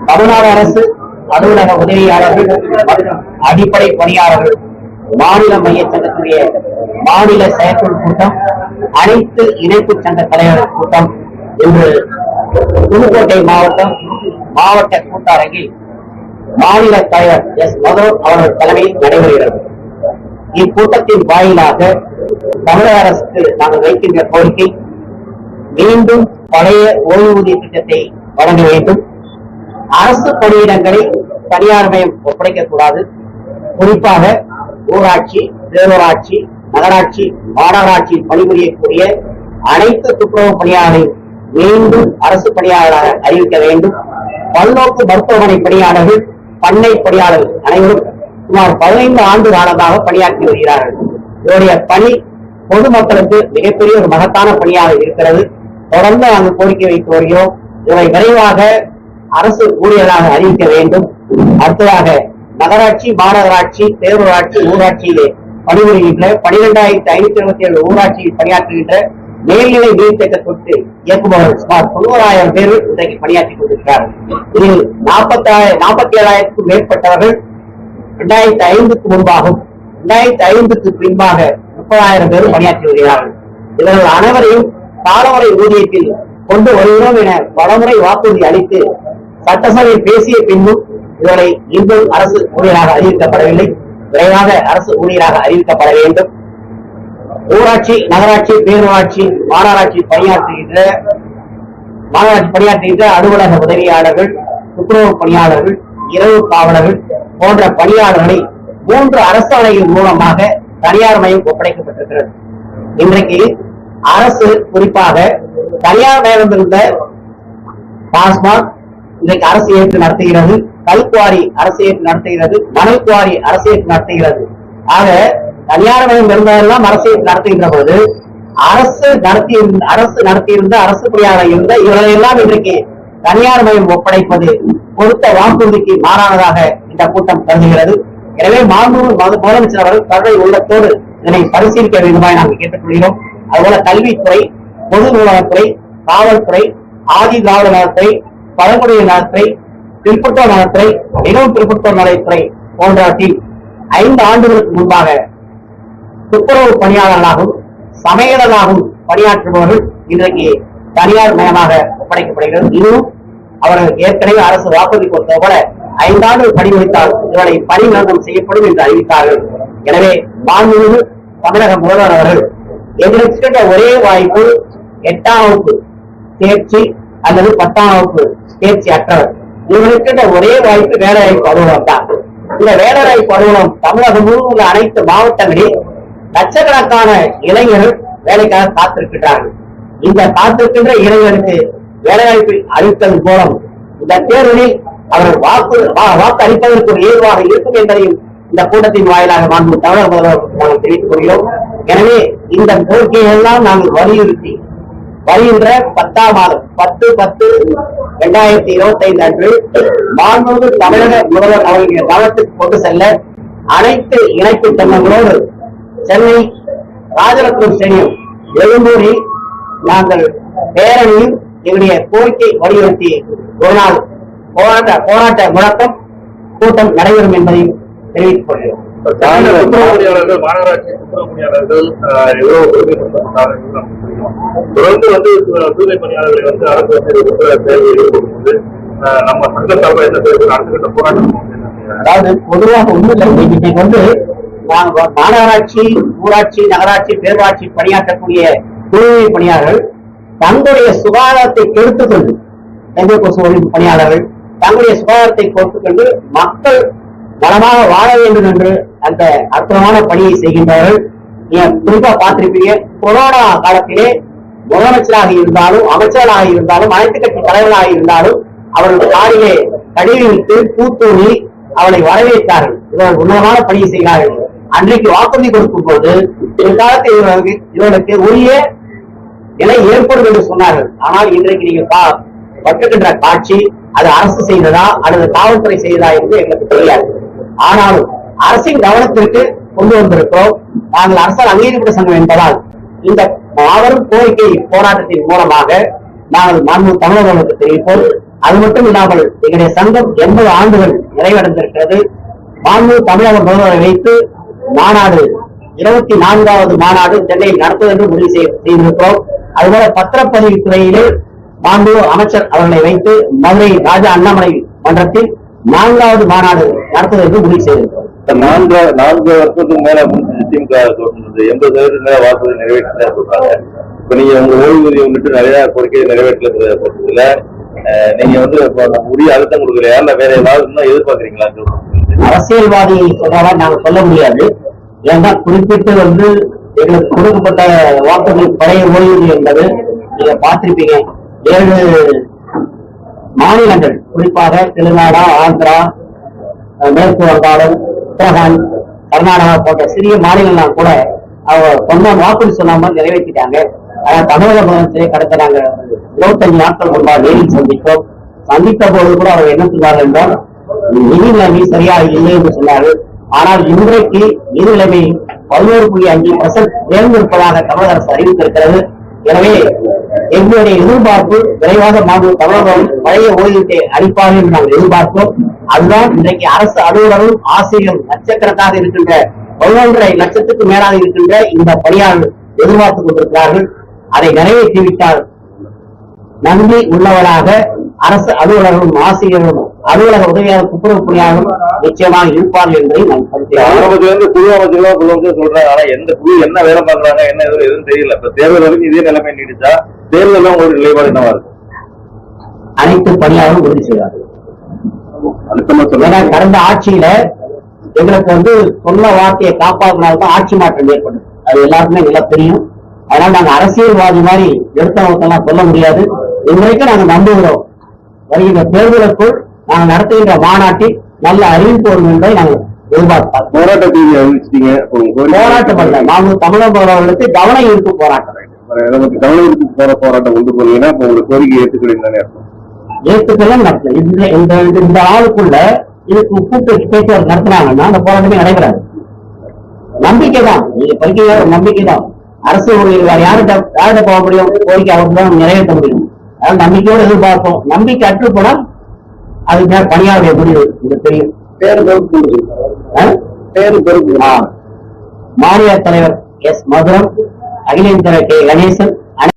தமிழ்நாடு அரசு அலுவலக உதவியாளர்கள் மற்றும் அடிப்படை பணியாளர்கள் மாநில மைய சங்கத்துடைய மாநில செயற்குழு கூட்டம், அனைத்து இணைப்பு சங்க தலைவர்கள் கூட்டம் இன்று புதுக்கோட்டை மாவட்ட கூட்டரங்கில் மாநில தலைவர் எஸ். மதுர் அவர்கள் தலைமையில் நடைபெறுகிறது. இக்கூட்டத்தின் வாயிலாக தமிழக அரசுக்கு நாங்கள் வைக்கின்ற கோரிக்கை, மீண்டும் பழைய ஓய்வூதிய திட்டத்தை வழங்க வேண்டும். அரசு பணியிடங்களை தனியார் மயம் ஒப்படைக்கக்கூடாது. குறிப்பாக ஊராட்சி, பேரூராட்சி, நகராட்சி, மாநகராட்சி பணிபுரியக்கூடிய அனைத்து துப்புரவு பணியாளர்களையும் மீண்டும் அரசு பணியாளராக அறிவிக்க வேண்டும். பல்நோக்கு மருத்துவமனை பணியாளர்கள், பண்ணை பணியாளர்கள் அனைவரும் சுமார் 15 ஆண்டு காலமாக பணியாற்றி வருகிறார்கள். இவருடைய பணி பொதுமக்களுக்கு மிகப்பெரிய ஒரு மகத்தான பணியாக இருக்கிறது. தொடர்ந்து நாங்கள் கோரிக்கை வைத்து வருகிறோம். இவரை விரைவாக அரசு ஊழியர்களாக அறிவிக்க வேண்டும். அடுத்ததாக நகராட்சி, மாநகராட்சி, பேரூராட்சி, ஊராட்சியிலே பணிபுரிகின்ற 12,527 ஊராட்சியில் பணியாற்றுகின்ற மேல்நிலை நீர்த்தேக்க தொட்டு இயக்குபவர்கள் சுமார் 90,000 பேர் இன்றைக்கு பணியாற்றிக் கொண்டிருக்கிறார்கள். இதில் 47,000க்கும் மேற்பட்டவர்கள் 2005க்கு முன்பாகவும் 2005க்கு பின்பாக 30,000 பேரும் பணியாற்றி வருகிறார்கள். இவர்கள் அனைவரையும் காலமுறை ஊதியத்தில் கொண்டு வருகிறோம் என பலமுறை வாக்குறுதி அளித்து சட்டசபையில் பேசிய பின்னும் இவரை இன்னும் அரசு ஊழியராக அறிவிக்கப்படவில்லை. விரைவாக அரசு ஊழியராக அறிவிக்கப்பட வேண்டும். ஊராட்சி, நகராட்சி, பேரூராட்சி, மாநகராட்சி பணியாற்றுகின்ற அலுவலக உதவியாளர்கள், துப்புரவு பணியாளர்கள், இரவு காவலர்கள் போன்ற பணியாளர்களை 3 அரசாணைகள் மூலமாக தனியார் மயம் ஒப்படைக்கப்பட்டிருக்கிறது. இன்றைக்கு அரசு குறிப்பாக தனியார் மயம் இருந்த டாஸ்மாக் இன்றைக்கு அரசு ஏற்று நடத்துகிறது, கல்குவாரி அரசு ஏற்று நடத்துகிறது, மணல் குவாரி அரசு ஏற்று நடத்துகிறது. ஆக தனியார் மயம் இருந்ததெல்லாம் அரசு ஏற்று நடத்துகின்ற போது அரசு நடத்தியிருந்த அரசு பணியாளர் இருந்த இவர்களெல்லாம் இன்றைக்கு தனியார் மயம் ஒப்படைப்பது கொடுத்த வாக்குறுதிக்கு மாறானதாக இந்த கூட்டம் கருதுகிறது. எனவே முதலமைச்சர் அவர்கள் கருணை உள்ளத்தோடு இதனை பரிசீலிக்க வேண்டுமாய் நாங்கள் கேட்டுக்கொள்கிறோம். அதுபோல கல்வித்துறை, பொது நூலகத்துறை, காவல்துறை, ஆதி திராவிட நலத்துறை, பழங்குடியின நலத்துறை, பிற்பட்டோர் நலத்துறை, மிகவும் பிற்பட்டோர் நலத்துறை போன்றவற்றில் 5 ஆண்டுகளுக்கு முன்பாக துப்புரவு பணியாளர்களாகவும் சமையலாகவும் பணியாற்றுபவர்கள் இன்றைக்கு தனியார் மயமாக ஒப்படைக்கப்படுகிறது. இன்னும் அவர்கள் ஏற்கனவே அரசு வாக்குறுதி கொடுத்த போல 5 ஆண்டுகள் பணி முடித்தால் இவர்களை பணி நிரந்தரம் செய்யப்படும் என்று அறிவித்தார்கள். எனவே மாண்புமிகு தமிழக முதல்வர் அவர்கள் எங்களுக்கு ஒரே வாய்ப்பு 8ஆம் வகுப்பு தேர்ச்சி அல்லது 10ஆம் வகுப்பு தேர்ச்சி அற்றவர், இவர்களுக்கு ஒரே வாய்ப்பு வேலைவாய்ப்பு அலுவலகம் தான். இந்த வேலைவாய்ப்பு அலுவலகம் தமிழகம் முழுவதும் உள்ள அனைத்து மாவட்டங்களில் லட்சக்கணக்கான இளைஞர்கள் வேலைக்காக காத்திருக்கிறார்கள். இந்த காத்திருக்கின்ற இளைஞருக்கு வேலைவாய்ப்பு அளிப்பதன் மூலம் இந்த தேர்தலில் அவர்கள் வாக்கு அளிப்பதற்கு ஒரு ஏதுவாக இருக்கும் என்பதையும் இந்த கூட்டத்தின் வாயிலாக மாண்பு தமிழக முதல்வர் நாங்கள் தெரிவித்துக் கொள்கிறோம். எனவே இந்த கோரிக்கைகள் எல்லாம் நாங்கள் வலியுறுத்தி வருகின்ற 10ஆம் மாதம் 10/10/2025 அன்று மாண்புமிகு தமிழக முதல்வர் அவர்களுடைய கவனத்துக்கு கொண்டு செல்ல அனைத்து இணைப்பு சங்கங்களோடு சென்னை ராஜரத்னம் ஸ்டேடியம் எழும்பூரில் நாங்கள் பேரணியில் எங்களுடைய கோரிக்கை வலியுறுத்தி ஒரு நாள் போராட்ட முழக்கம் கூட்டம் நடைபெறும் என்பதையும் தெரிவித்துக் கொள்கிறோம். மாநகராட்சி பணியாளர்கள் தொடர்ந்து தூய்மை பணியாளர்களை அரசு நம்ம சங்க சார்பாக என்ன அடுத்த போராட்டம். அதாவது பொதுவாக ஒன்றும் இன்னைக்கு மாநகராட்சி, ஊராட்சி, நகராட்சி, பேரூராட்சி பணியாற்றக்கூடிய தூய்மை பணியாளர்கள் தங்களுடைய சுகாதாரத்தை கெடுத்துக் கொண்டு கொசு ஒழிப்பு பணியாளர்கள் தங்களுடைய சுகாதாரத்தை கொடுத்துக் கொண்டு மக்கள் நலமாக வாழ வேண்டும் என்று அந்த அற்புதமான பணியை செய்கின்றவர்கள். குறிப்பா பார்த்திருப்பீங்க, கொரோனா காலத்திலே முதலமைச்சராக இருந்தாலும் அமைச்சர்களாக இருந்தாலும் அனைத்து கட்சி தலைவர்களாக இருந்தாலும் அவர்கள் காரிலே கடிதம் விட்டு பூத்தூணி அவளை வரவேற்றார்கள். இவர்கள் உன்னதமான பணியை செய்கிறார்கள். அன்றைக்கு வாக்குறுதி கொடுக்கும் போது பிற்காலத்தில் இவர்களுக்கு உரிய நிலை ஏற்படும் என்று சொன்னார்கள். ஆனால் இன்றைக்கு நீங்கள் பட்டுகின்ற காட்சி அது அரசு செய்ததா அல்லது காவல்துறை செய்ததா என்று எங்களுக்கு தெரியாது. ஆனாலும் அரசின் கவனத்திற்கு கொண்டு வந்திருக்கிறோம். நாங்கள் அரசால் அங்கீகரிக்கப்பட்ட சங்கம் என்பதால் இந்த மாபெரும் கோரிக்கை போராட்டத்தின் மூலமாக நாங்கள் மாண்பு தமிழர்களுக்கு தெரிவிப்போம். அது மட்டும் இல்லாமல் எங்களுடைய சங்கம் 80 ஆண்டுகள் நிறைவடைந்திருக்கிறது. மாண்பு தமிழக முதல்வரை வைத்து மாநாடு 24வது மாநாடு சென்னையில் நடத்துவது என்று முடிவு செய்திருக்கிறோம். அதுபோல பத்திரப்பதிவு துறையிலே மாண்பு அமைச்சர் அவர்களை வைத்து மதுரை ராஜா அண்ணாமலை மன்றத்தில் 4வது மாநாடு நடத்துவது என்று முடிவு செய்திருக்கிறோம். 4 வருஷத்துக்கு மேல திமுக 80% மேல வாக்குறுதி நிறைவேற்ற சொல்றாங்க. இப்ப நீங்க உங்க ஓய்வூதியம் வந்துட்டு நிறைய கோரிக்கை நிறைவேற்ற பட்சத்துல நீங்க உரிய அழுத்தம் கொடுக்கலையா இல்ல வேற ஏதாவது இன்னும் எதிர்பார்க்கறீங்களா? அரசியல்வாதி சொல்றதா நாங்க சொல்ல முடியாது. ஏன்னா குறிப்பிட்டு எங்களுக்கு கொடுக்கப்பட்ட வாக்குறுதி பழைய ஓய்வூதியம் என்பது நீங்க பார்த்திருப்பீங்க. 7 மாநிலங்கள் குறிப்பாக தெலுங்கானா, ஆந்திரா, மேற்கு வங்காளம், உத்தரகாண்ட், கர்நாடகா போன்ற சிறிய மாநிலங்கள் கூட அவங்க சொன்ன வாக்குறுதி சொல்லாமல் நிறைவேற்றிட்டாங்க. ஆனா தமிழக முதலமைச்சரை கடந்த நாங்க 25 நாட்கள் முன்பாக நேரில் சந்தித்தோம். சந்தித்த போது கூட அவர் என்ன சொன்னார்கள் என்றால் நிதி நிலைமை சரியாக இல்லை என்று சொன்னார்கள். ஆனால் இன்றைக்கு நிதி நிலைமை 11.5% உயர்ந்திருப்பதாக தமிழக அரசு அறிவித்திருக்கிறது. எனவே எங்களுடைய எதிர்பார்ப்பு விரைவாக தமிழகம் பழைய ஓய்வூதியத்தை அளிப்பார்கள் என்று நாங்கள் எதிர்பார்ப்போம். அதுதான் இன்றைக்கு அரசு அலுவலரும் ஆசிரியரும் லட்சக்கணக்காக இருக்கின்ற 11.5 லட்சத்துக்கு மேலாக இருக்கின்ற இந்த பணியாளர்கள் எதிர்பார்த்துக் கொண்டிருக்கிறார்கள். அதை நிறைவேற்றிவிட்டால் நன்றி உள்ளவராக அரசு அலுவலர்களும் ஆசிரியர்களும் அலுவலக உதவியாளர் துப்புரவு பணியாளரும் நிச்சயமாக இருப்பார்கள் என்பதை நான் ஆரம்பத்திலிருந்து குழு அமைச்சர்கள் சொல்றாங்க. ஆனா எந்த குழு என்ன வேலை பார்க்கறாங்க என்ன எதுவும் தெரியல. இப்ப தேர்தல் வரைக்கும் இதே நிலைமை நீடிச்சா தேர்தல் ஒரு நிலைப்பாடு என்னவா இருக்கும்? அனைத்து பணியாளரும் உறுதி செய்வார்கள். கடந்த ஆட்சியில எங்களுக்கு சொன்ன வார்த்தையை காப்பாற்றினால்தான் ஆட்சி மாற்றம் ஏற்படும். அது எல்லாருக்குமே நல்லா தெரியும். அதனால நாங்க அரசியல்வாதி மாதிரி எடுத்தவங்கெல்லாம் சொல்ல முடியாது. இன்றைக்கு நாங்க நம்புகிறோம். வருகின்ற தேர்தலுக்குள் நாங்கள் நடத்துகின்ற மாநாட்டில் நல்ல அறிவிப்பு வரும் என்பதை நாங்கள் எதிர்பார்ப்போம். போராட்டத்தை அறிவிச்சிட்டீங்க. போராட்டம் அல்ல, நாங்கள் தமிழக முதல்வர்களுக்கு கவன ஈர்ப்பு போராட்டம். கவன ஈர்ப்பு போராட்டம் கொண்டு போனீங்கன்னா உங்க கோரிக்கை ஏற்றுக்கொள்ளீங்க. ஏற்றுக்கொள்ள இந்த நாளுக்குள்ள இதுக்கு கூப்பிட்டு பேச்சுவார்த்தை நடத்தினாங்கன்னா அந்த போராட்டமே நடைபெறாது. நம்பிக்கை தான், நீங்க படிக்கிற நம்பிக்கை தான். அரசு ஊழியர்கள் யார்கிட்ட போக முடியும்? கோரிக்கை அவருக்கு தான் நிறைவேற்ற முடியும். அதாவது நம்பிக்கையோடு எதிர்பார்ப்போம். நம்பிக்கை அற்று போனால் அதுக்கு மேல் பணியாளருடைய முடிவு இது தெரியும். மாநில தலைவர் எஸ் மதுரம், அகில இந்திய கணேசன்,